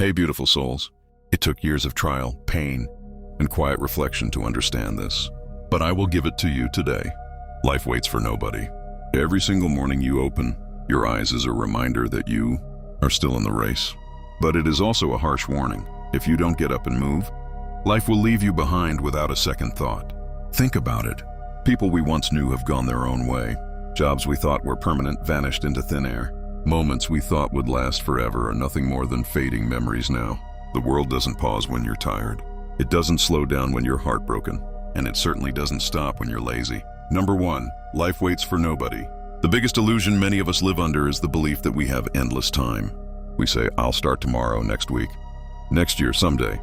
Hey, beautiful souls. It took years of trial, pain, and quiet reflection to understand this. But I will give it to you today. Life waits for nobody. Every single morning you open your eyes is a reminder that you are still in the race. But it is also a harsh warning. If you don't get up and move, life will leave you behind without a second thought. Think about it. People we once knew have gone their own way. Jobs we thought were permanent vanished into thin air. Moments we thought would last forever are nothing more than fading memories now. The world doesn't pause when you're tired. It doesn't slow down when you're heartbroken. And it certainly doesn't stop when you're lazy. Number 1, life waits for nobody. The biggest illusion many of us live under is the belief that we have endless time. We say, I'll start tomorrow, next week, next year, someday.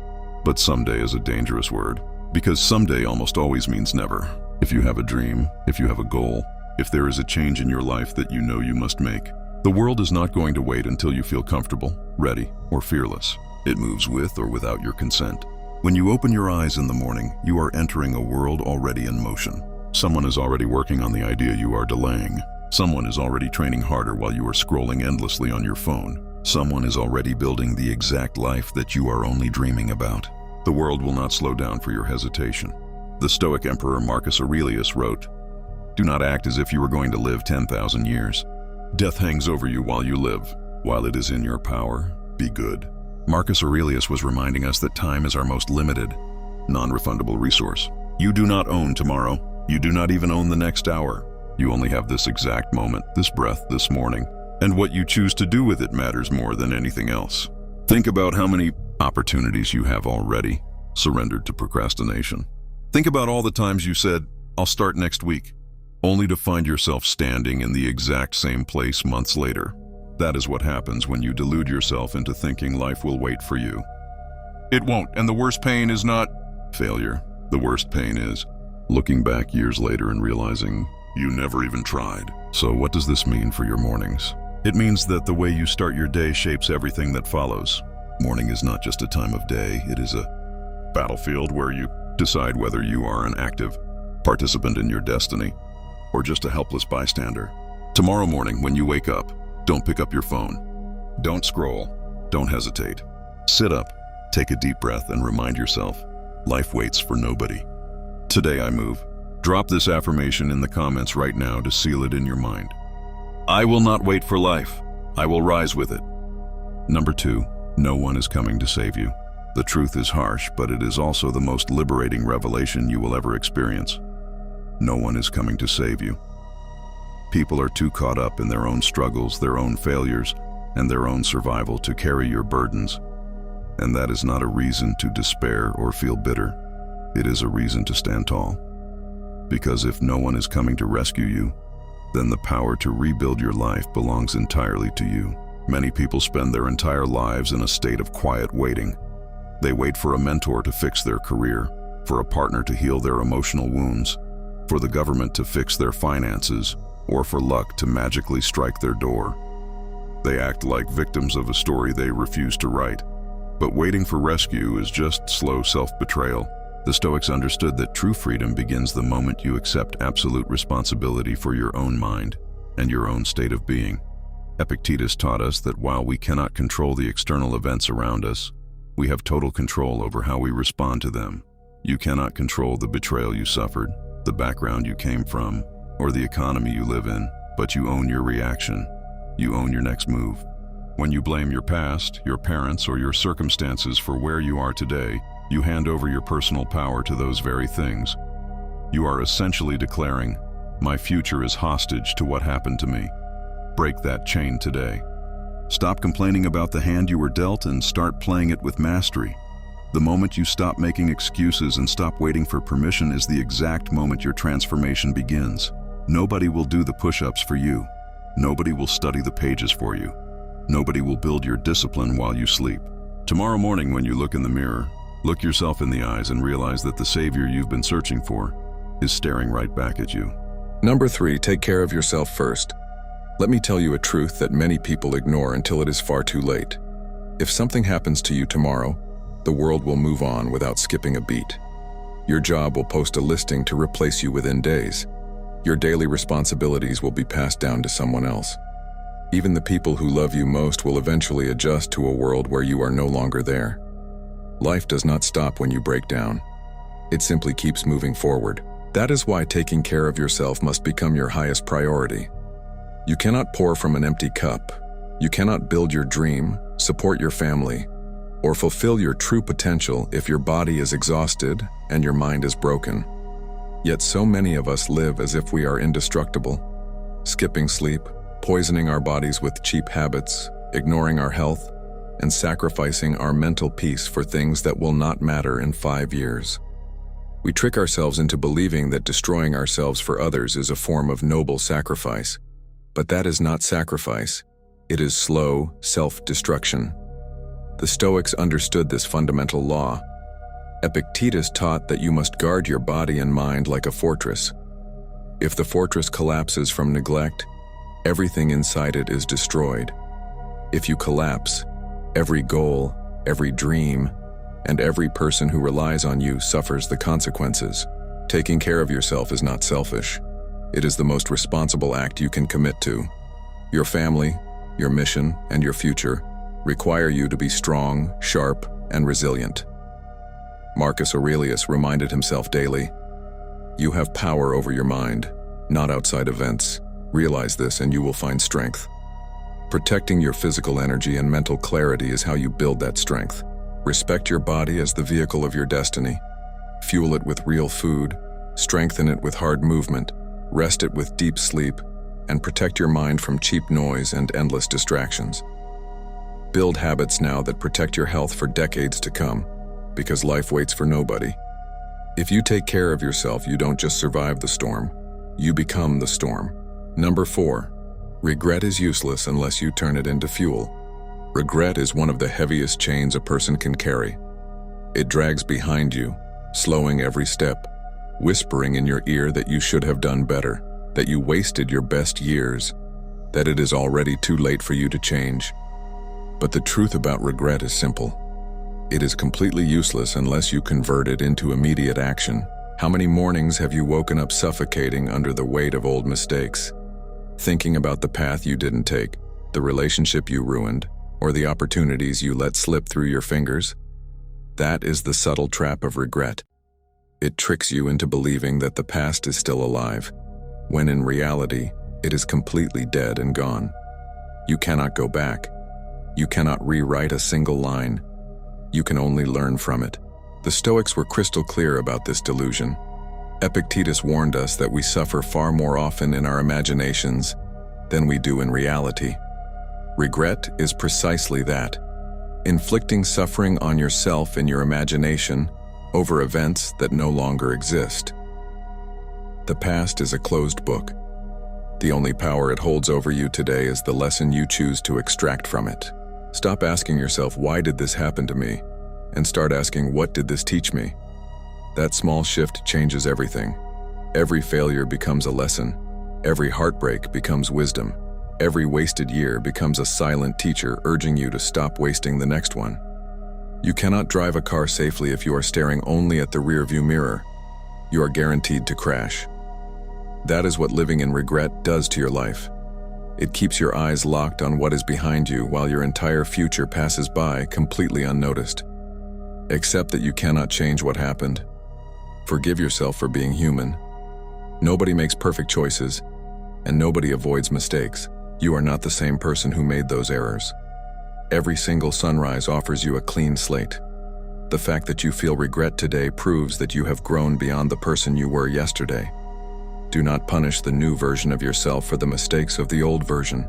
But someday is a dangerous word, because someday almost always means never. If you have a dream, if you have a goal, if there is a change in your life that you know you must make, the world is not going to wait until you feel comfortable, ready, or fearless. It moves with or without your consent. When you open your eyes in the morning, you are entering a world already in motion. Someone is already working on the idea you are delaying. Someone is already training harder while you are scrolling endlessly on your phone. Someone is already building the exact life that you are only dreaming about. The world will not slow down for your hesitation. The Stoic Emperor Marcus Aurelius wrote, "Do not act as if you were going to live 10,000 years. Death hangs over you while you live. While it is in your power, be good." Marcus Aurelius was reminding us that time is our most limited, non-refundable resource. You do not own tomorrow. You do not even own the next hour. You only have this exact moment, this breath, this morning. And what you choose to do with it matters more than anything else. Think about how many opportunities you have already surrendered to procrastination. Think about all the times you said, I'll start next week, only to find yourself standing in the exact same place months later. That is what happens when you delude yourself into thinking life will wait for you. It won't, and the worst pain is not failure. The worst pain is looking back years later and realizing you never even tried. So what does this mean for your mornings? It means that the way you start your day shapes everything that follows. Morning is not just a time of day, it is a battlefield where you decide whether you are an active participant in your destiny or just a helpless bystander. Tomorrow morning, when you wake up, don't pick up your phone. Don't scroll. Don't hesitate. Sit up, take a deep breath, and remind yourself, life waits for nobody. Today I move. Drop this affirmation in the comments right now to seal it in your mind. I will not wait for life. I will rise with it. Number 2, no one is coming to save you. The truth is harsh, but it is also the most liberating revelation you will ever experience. No one is coming to save you. People are too caught up in their own struggles, their own failures, and their own survival to carry your burdens. And that is not a reason to despair or feel bitter. It is a reason to stand tall. Because if no one is coming to rescue you, then the power to rebuild your life belongs entirely to you. Many people spend their entire lives in a state of quiet waiting. They wait for a mentor to fix their career, for a partner to heal their emotional wounds, for the government to fix their finances, or for luck to magically strike their door. They act like victims of a story they refuse to write. But waiting for rescue is just slow self-betrayal. The Stoics understood that true freedom begins the moment you accept absolute responsibility for your own mind and your own state of being. Epictetus taught us that while we cannot control the external events around us, we have total control over how we respond to them. You cannot control the betrayal you suffered, the background you came from, or the economy you live in, but you own your reaction. You own your next move. When you blame your past, your parents, or your circumstances for where you are today, you hand over your personal power to those very things. You are essentially declaring, my future is hostage to what happened to me. Break that chain today. Stop complaining about the hand you were dealt and start playing it with mastery. The moment you stop making excuses and stop waiting for permission is the exact moment your transformation begins. Nobody will do the push-ups for you. Nobody will study the pages for you. Nobody will build your discipline while you sleep. Tomorrow morning when you look in the mirror, look yourself in the eyes and realize that the savior you've been searching for is staring right back at you. Number 3, take care of yourself first. Let me tell you a truth that many people ignore until it is far too late. If something happens to you tomorrow, the world will move on without skipping a beat. Your job will post a listing to replace you within days. Your daily responsibilities will be passed down to someone else. Even the people who love you most will eventually adjust to a world where you are no longer there. Life does not stop when you break down. It simply keeps moving forward. That is why taking care of yourself must become your highest priority. You cannot pour from an empty cup. You cannot build your dream, support your family, or fulfill your true potential if your body is exhausted and your mind is broken. Yet so many of us live as if we are indestructible, skipping sleep, poisoning our bodies with cheap habits, ignoring our health, and sacrificing our mental peace for things that will not matter in 5 years. We trick ourselves into believing that destroying ourselves for others is a form of noble sacrifice. But that is not sacrifice. It is slow self-destruction. The Stoics understood this fundamental law. Epictetus taught that you must guard your body and mind like a fortress. If the fortress collapses from neglect, everything inside it is destroyed. If you collapse, every goal, every dream, and every person who relies on you suffers the consequences. Taking care of yourself is not selfish. It is the most responsible act you can commit to. Your family, your mission, and your future require you to be strong, sharp, and resilient. Marcus Aurelius reminded himself daily, "You have power over your mind, not outside events. Realize this and you will find strength." Protecting your physical energy and mental clarity is how you build that strength. Respect your body as the vehicle of your destiny. Fuel it with real food, strengthen it with hard movement, rest it with deep sleep, and protect your mind from cheap noise and endless distractions. Build habits now that protect your health for decades to come, because life waits for nobody. If you take care of yourself, you don't just survive the storm, you become the storm. Number 4, regret is useless unless you turn it into fuel. Regret is one of the heaviest chains a person can carry. It drags behind you, slowing every step, whispering in your ear that you should have done better, that you wasted your best years, that it is already too late for you to change. But the truth about regret is simple. It is completely useless unless you convert it into immediate action. How many mornings have you woken up suffocating under the weight of old mistakes, thinking about the path you didn't take, the relationship you ruined, or the opportunities you let slip through your fingers? That is the subtle trap of regret. It tricks you into believing that the past is still alive, when in reality, it is completely dead and gone. You cannot go back. You cannot rewrite a single line. You can only learn from it. The Stoics were crystal clear about this delusion. Epictetus warned us that we suffer far more often in our imaginations than we do in reality. Regret is precisely that, inflicting suffering on yourself in your imagination over events that no longer exist. The past is a closed book. The only power it holds over you today is the lesson you choose to extract from it. Stop asking yourself, "Why did this happen to me?" and start asking, "What did this teach me?" That small shift changes everything. Every failure becomes a lesson. Every heartbreak becomes wisdom. Every wasted year becomes a silent teacher urging you to stop wasting the next one. You cannot drive a car safely if you are staring only at the rearview mirror. You are guaranteed to crash. That is what living in regret does to your life. It keeps your eyes locked on what is behind you while your entire future passes by completely unnoticed. Accept that you cannot change what happened. Forgive yourself for being human. Nobody makes perfect choices, and nobody avoids mistakes. You are not the same person who made those errors. Every single sunrise offers you a clean slate. The fact that you feel regret today proves that you have grown beyond the person you were yesterday. Do not punish the new version of yourself for the mistakes of the old version.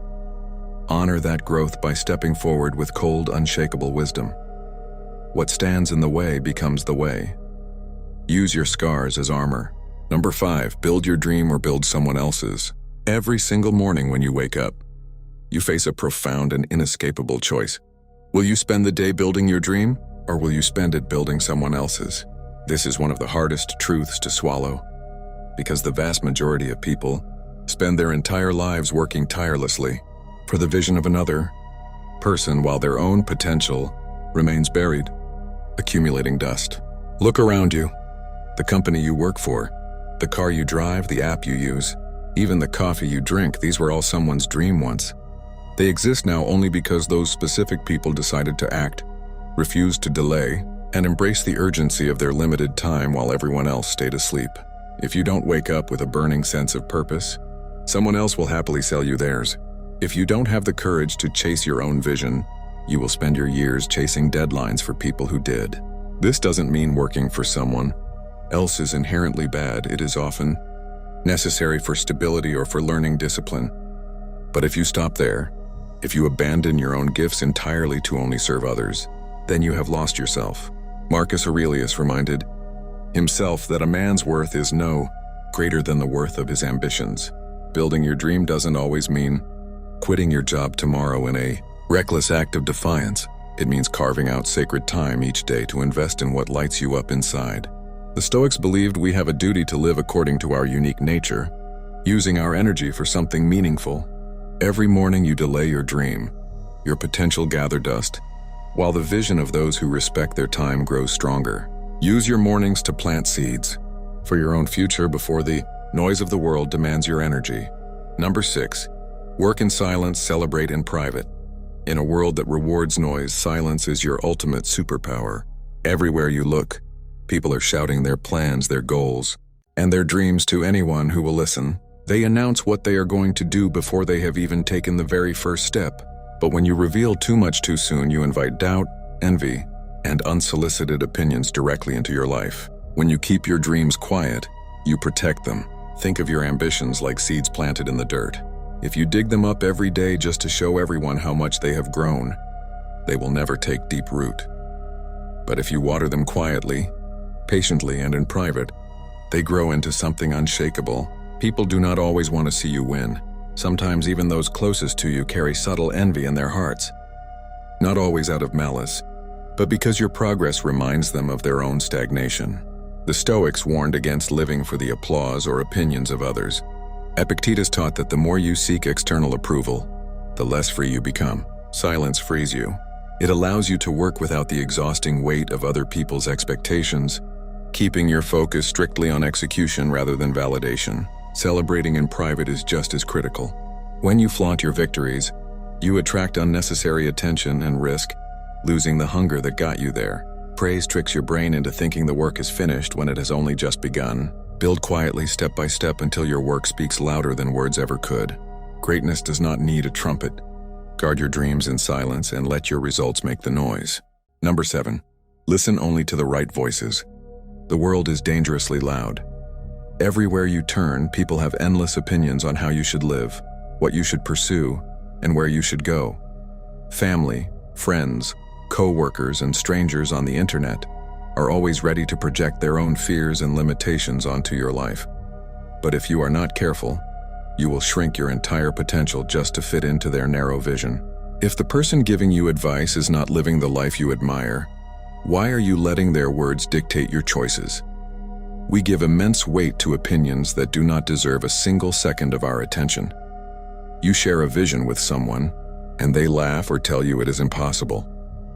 Honor that growth by stepping forward with cold, unshakable wisdom. What stands in the way becomes the way. Use your scars as armor. Number 5, build your dream or build someone else's. Every single morning when you wake up, you face a profound and inescapable choice. Will you spend the day building your dream, or will you spend it building someone else's? This is one of the hardest truths to swallow, because the vast majority of people spend their entire lives working tirelessly for the vision of another person while their own potential remains buried, accumulating dust. Look around you. The company you work for, the car you drive, the app you use, even the coffee you drink, these were all someone's dream once. They exist now only because those specific people decided to act, refused to delay, and embrace the urgency of their limited time while everyone else stayed asleep. If you don't wake up with a burning sense of purpose, someone else will happily sell you theirs. If you don't have the courage to chase your own vision, you will spend your years chasing deadlines for people who did. This doesn't mean working for someone else is inherently bad. It is often necessary for stability or for learning discipline. But if you stop there, if you abandon your own gifts entirely to only serve others, then you have lost yourself. Marcus Aurelius reminded himself that a man's worth is no greater than the worth of his ambitions. Building your dream doesn't always mean quitting your job tomorrow in a reckless act of defiance. It means carving out sacred time each day to invest in what lights you up inside. The Stoics believed we have a duty to live according to our unique nature, using our energy for something meaningful. Every morning you delay your dream, your potential gather dust, while the vision of those who respect their time grows stronger. Use your mornings to plant seeds for your own future before the noise of the world demands your energy. Number 6, work in silence, celebrate in private. In a world that rewards noise, silence is your ultimate superpower. Everywhere you look, people are shouting their plans, their goals, and their dreams to anyone who will listen. They announce what they are going to do before they have even taken the very first step. But when you reveal too much too soon, you invite doubt, envy, and unsolicited opinions directly into your life. When you keep your dreams quiet, you protect them. Think of your ambitions like seeds planted in the dirt. If you dig them up every day just to show everyone how much they have grown, they will never take deep root. But if you water them quietly, patiently, and in private, they grow into something unshakable. People do not always want to see you win. Sometimes even those closest to you carry subtle envy in their hearts. Not always out of malice, but because your progress reminds them of their own stagnation. The Stoics warned against living for the applause or opinions of others. Epictetus taught that the more you seek external approval, the less free you become. Silence frees you. It allows you to work without the exhausting weight of other people's expectations, keeping your focus strictly on execution rather than validation. Celebrating in private is just as critical. When you flaunt your victories, you attract unnecessary attention and risk losing the hunger that got you there. Praise tricks your brain into thinking the work is finished when it has only just begun. Build quietly, step by step, until your work speaks louder than words ever could. Greatness does not need a trumpet. Guard your dreams in silence and let your results make the noise. Number 7, listen only to the right voices. The world is dangerously loud. Everywhere you turn, people have endless opinions on how you should live, what you should pursue, and where you should go. Family, friends, co-workers, and strangers on the internet are always ready to project their own fears and limitations onto your life. But if you are not careful, you will shrink your entire potential just to fit into their narrow vision. If the person giving you advice is not living the life you admire, why are you letting their words dictate your choices? We give immense weight to opinions that do not deserve a single second of our attention. You share a vision with someone, and they laugh or tell you it is impossible.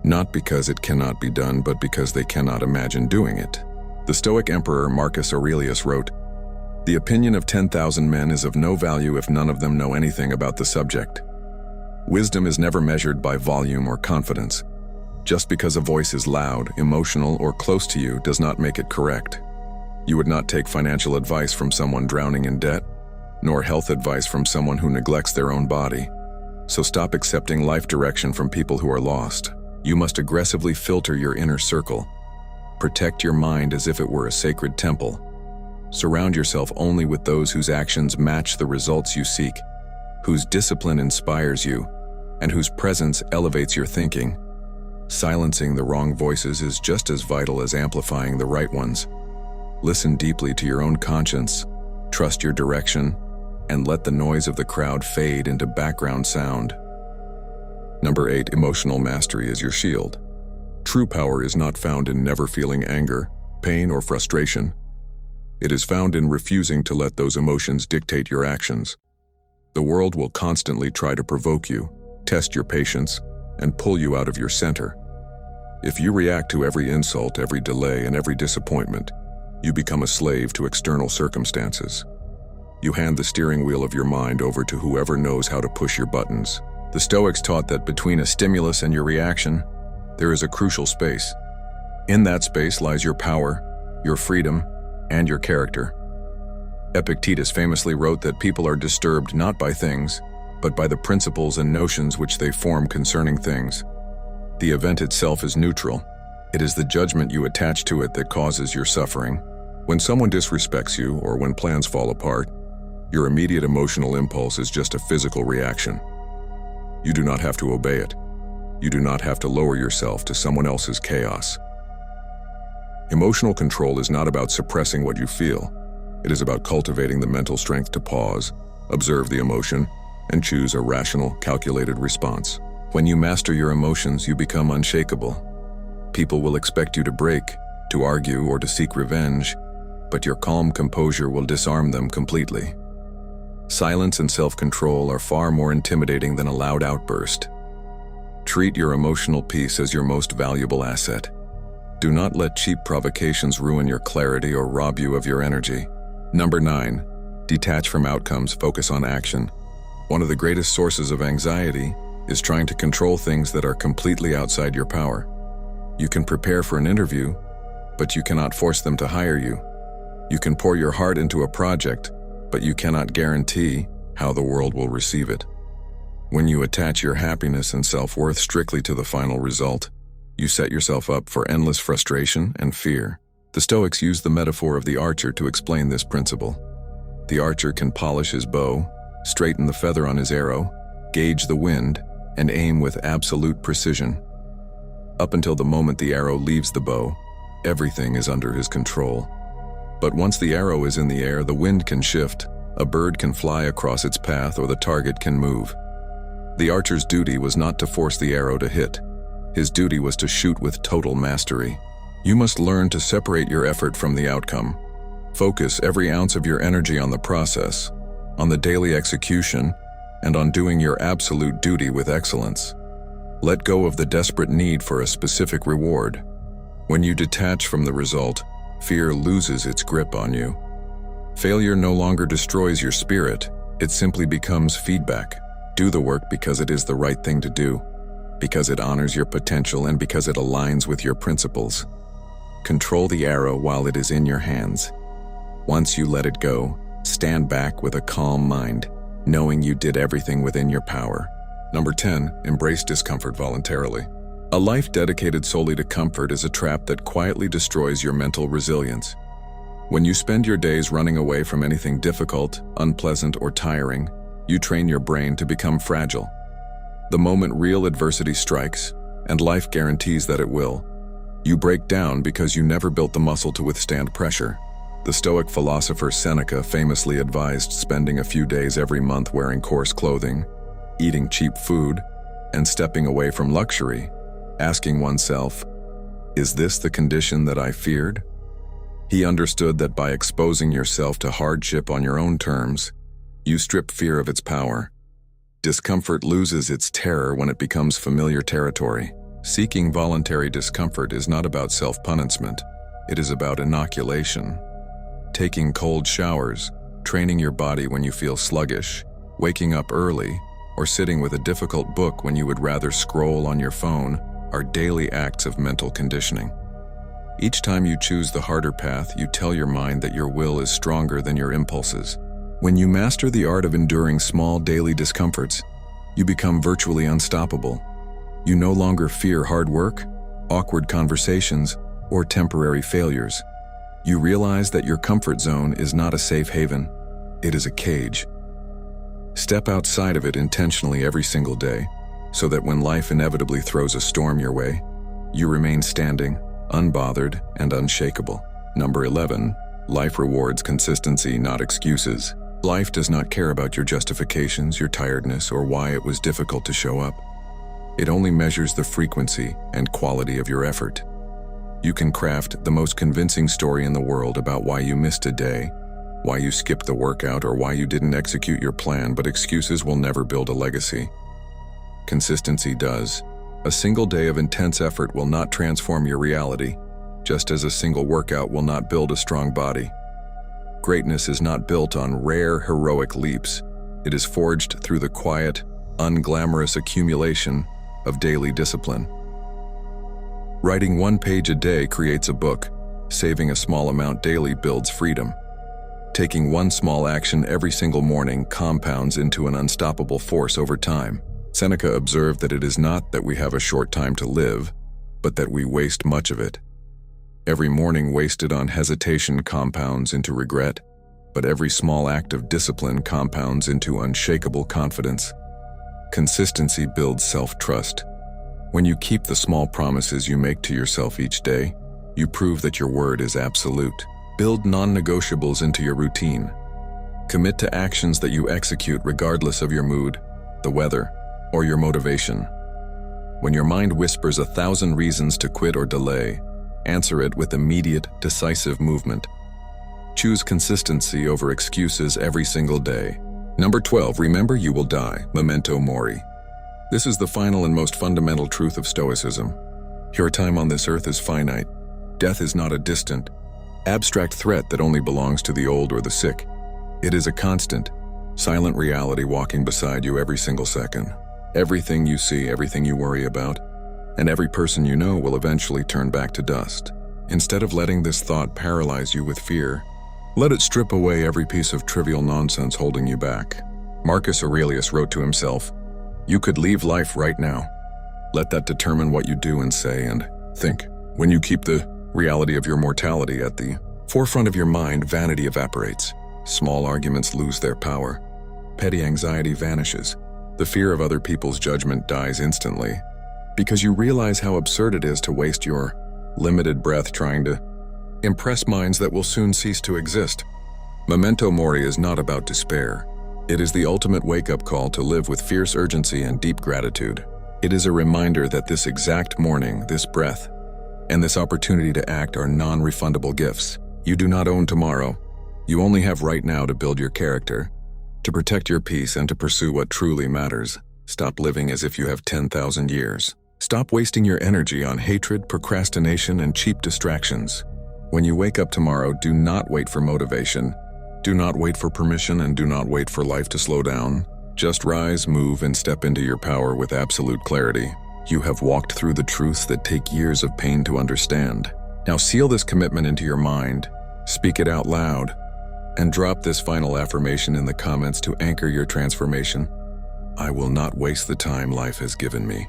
Not because it cannot be done, but because they cannot imagine doing it. The Stoic Emperor Marcus Aurelius wrote, "The opinion of 10,000 men is of no value if none of them know anything about the subject." Wisdom is never measured by volume or confidence. Just because a voice is loud, emotional, or close to you does not make it correct. You would not take financial advice from someone drowning in debt, nor health advice from someone who neglects their own body. So stop accepting life direction from people who are lost. You must aggressively filter your inner circle. Protect your mind as if it were a sacred temple. Surround yourself only with those whose actions match the results you seek, whose discipline inspires you, and whose presence elevates your thinking. Silencing the wrong voices is just as vital as amplifying the right ones. Listen deeply to your own conscience, trust your direction, and let the noise of the crowd fade into background sound. Number 8, emotional mastery is your shield. True power is not found in never feeling anger, pain, or frustration. It is found in refusing to let those emotions dictate your actions. The world will constantly try to provoke you, test your patience, and pull you out of your center. If you react to every insult, every delay, and every disappointment, you become a slave to external circumstances. You hand the steering wheel of your mind over to whoever knows how to push your buttons. The Stoics taught that between a stimulus and your reaction, there is a crucial space. In that space lies your power, your freedom, and your character. Epictetus famously wrote that people are disturbed not by things, but by the principles and notions which they form concerning things. The event itself is neutral. It is the judgment you attach to it that causes your suffering. When someone disrespects you or when plans fall apart, your immediate emotional impulse is just a physical reaction. You do not have to obey it. You do not have to lower yourself to someone else's chaos. Emotional control is not about suppressing what you feel. It is about cultivating the mental strength to pause, observe the emotion, and choose a rational, calculated response. When you master your emotions, you become unshakable. People will expect you to break, to argue, or to seek revenge, but your calm composure will disarm them completely. Silence and self-control are far more intimidating than a loud outburst. Treat your emotional peace as your most valuable asset. Do not let cheap provocations ruin your clarity or rob you of your energy. Number 9. Detach from outcomes, focus on action. One of the greatest sources of anxiety is trying to control things that are completely outside your power. You can prepare for an interview, but you cannot force them to hire you. You can pour your heart into a project, but you cannot guarantee how the world will receive it. When you attach your happiness and self-worth strictly to the final result, you set yourself up for endless frustration and fear. The Stoics use the metaphor of the archer to explain this principle. The archer can polish his bow, straighten the feather on his arrow, gauge the wind, and aim with absolute precision. Up until the moment the arrow leaves the bow, everything is under his control. But once the arrow is in the air, the wind can shift, a bird can fly across its path, or the target can move. The archer's duty was not to force the arrow to hit. His duty was to shoot with total mastery. You must learn to separate your effort from the outcome. Focus every ounce of your energy on the process, on the daily execution, and on doing your absolute duty with excellence. Let go of the desperate need for a specific reward. When you detach from the result, fear loses its grip on you. Failure no longer destroys your spirit, it simply becomes feedback. Do the work because it is the right thing to do, because it honors your potential and because it aligns with your principles. Control the arrow while it is in your hands. Once you let it go, stand back with a calm mind, knowing you did everything within your power. Number 10, embrace discomfort voluntarily. A life dedicated solely to comfort is a trap that quietly destroys your mental resilience. When you spend your days running away from anything difficult, unpleasant, or tiring, you train your brain to become fragile. The moment real adversity strikes, and life guarantees that it will, you break down because you never built the muscle to withstand pressure. The Stoic philosopher Seneca famously advised spending a few days every month wearing coarse clothing, eating cheap food, and stepping away from luxury, asking oneself, "Is this the condition that I feared?" He understood that by exposing yourself to hardship on your own terms, you strip fear of its power. Discomfort loses its terror when it becomes familiar territory. Seeking voluntary discomfort is not about self-punishment, it is about inoculation. Taking cold showers, training your body when you feel sluggish, waking up early, or sitting with a difficult book when you would rather scroll on your phone are daily acts of mental conditioning. Each time you choose the harder path, you tell your mind that your will is stronger than your impulses. When you master the art of enduring small daily discomforts, you become virtually unstoppable. You no longer fear hard work, awkward conversations, or temporary failures. You realize that your comfort zone is not a safe haven, it is a cage. Step outside of it intentionally every single day, so that when life inevitably throws a storm your way, you remain standing, unbothered, and unshakable. Number 11, life rewards consistency, not excuses. Life does not care about your justifications, your tiredness, or why it was difficult to show up. It only measures the frequency and quality of your effort. You can craft the most convincing story in the world about why you missed a day, why you skipped the workout, or why you didn't execute your plan, but excuses will never build a legacy. Consistency does. A single day of intense effort will not transform your reality, just as a single workout will not build a strong body. Greatness is not built on rare, heroic leaps. It is forged through the quiet, unglamorous accumulation of daily discipline. Writing 1 page a day creates a book. Saving a small amount daily builds freedom. Taking one small action every single morning compounds into an unstoppable force over time. Seneca observed that it is not that we have a short time to live, but that we waste much of it. Every morning wasted on hesitation compounds into regret, but every small act of discipline compounds into unshakable confidence. Consistency builds self-trust. When you keep the small promises you make to yourself each day, you prove that your word is absolute. Build non-negotiables into your routine. Commit to actions that you execute regardless of your mood, the weather, or your motivation. When your mind whispers 1,000 reasons to quit or delay, answer it with immediate, decisive movement. Choose consistency over excuses every single day. Number 12, remember you will die, memento mori. This is the final and most fundamental truth of Stoicism. Your time on this earth is finite. Death is not a distant, abstract threat that only belongs to the old or the sick. It is a constant, silent reality walking beside you every single second. Everything you see, everything you worry about, and every person you know will eventually turn back to dust. Instead of letting this thought paralyze you with fear, let it strip away every piece of trivial nonsense holding you back. Marcus Aurelius wrote to himself, "You could leave life right now. Let that determine what you do and say and think. When you keep the reality of your mortality at the forefront of your mind, vanity evaporates. Small arguments lose their power. Petty anxiety vanishes. The fear of other people's judgment dies instantly, because you realize how absurd it is to waste your limited breath trying to impress minds that will soon cease to exist." Memento mori is not about despair. It is the ultimate wake-up call to live with fierce urgency and deep gratitude. It is a reminder that this exact morning, this breath, and this opportunity to act are non-refundable gifts. You do not own tomorrow. You only have right now to build your character, to protect your peace, and to pursue what truly matters. Stop living as if you have 10,000 years. Stop wasting your energy on hatred, procrastination, and cheap distractions. When you wake up tomorrow, do not wait for motivation. Do not wait for permission, and do not wait for life to slow down. Just rise, move, and step into your power with absolute clarity. You have walked through the truths that take years of pain to understand. Now seal this commitment into your mind, speak it out loud, and drop this final affirmation in the comments to anchor your transformation. I will not waste the time life has given me.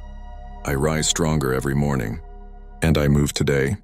I rise stronger every morning, and I move today